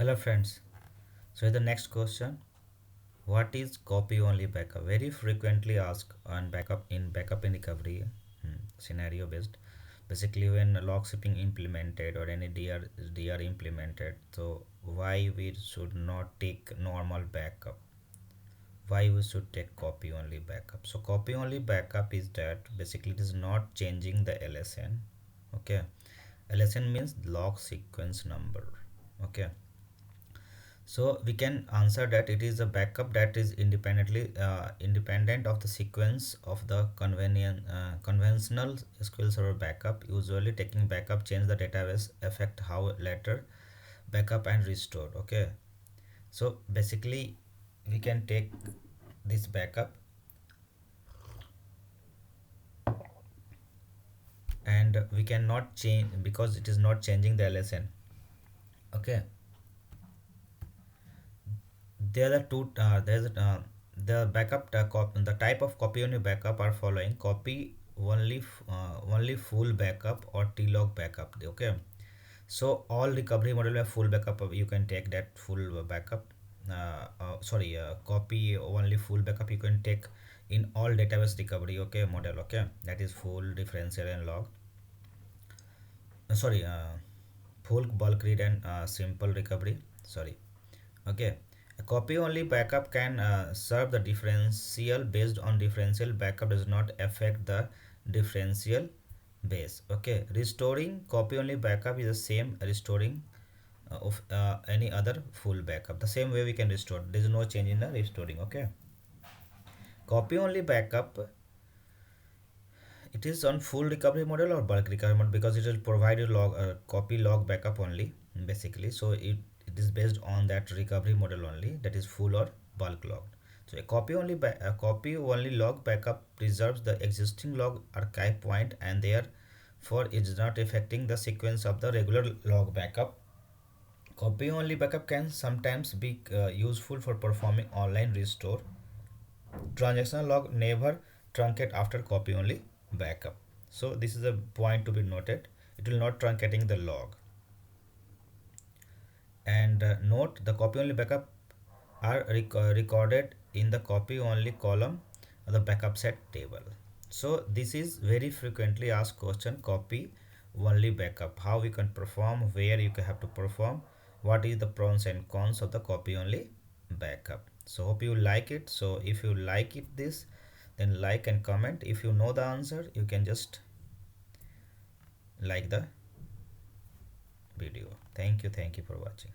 Hello friends. So the next question, what is copy only backup? Very frequently asked on backup in recovery scenario based. Basically when log shipping implemented or any DR implemented, so why we should not take normal backup? Why we should take copy only backup? So copy only backup is that basically it is not changing the LSN. Okay. LSN means log sequence number. Okay, so we can answer that it is a backup that is independent of the sequence of the conventional SQL Server backup. Usually taking backup change the database affect how later backup and restored. Okay, so basically we can take this backup and we cannot change because it is not changing the LSN. Okay, there are two there's the backup the type of copy on your backup are following: copy only only full backup or tlog backup. Okay, so all recovery model have full backup. You can take that full backup. Sorry, copy only full backup you can take in all database recovery. Okay, model. Okay, that is full differential and log. Sorry, full bulk read and simple recovery. Sorry. Okay, a copy only backup can serve the differential. Based on differential, backup does not affect the differential base. Okay, restoring copy only backup is the same restoring of any other full backup. The same way we can restore. There is no change in the restoring. Okay, copy only backup, it is on full recovery model or bulk recovery model because it will provide you log copy log backup only basically. So it is based on that recovery model only, that is full or bulk log. So a copy only log backup preserves the existing log archive point and therefore it is not affecting the sequence of the regular log backup. Copy only backup can sometimes be useful for performing online restore. Transactional log never truncate after copy only backup. So this is a point to be noted. It will not truncating the log. And note the copy only backup are recorded in the copy only column of the backup set table. So this is very frequently asked question: copy only backup, how we can perform, where you have to perform, what is the pros and cons of the copy only backup. So hope you like it. So if you like it this, then like and comment. If you know the answer, you can just like the video. Thank you for watching.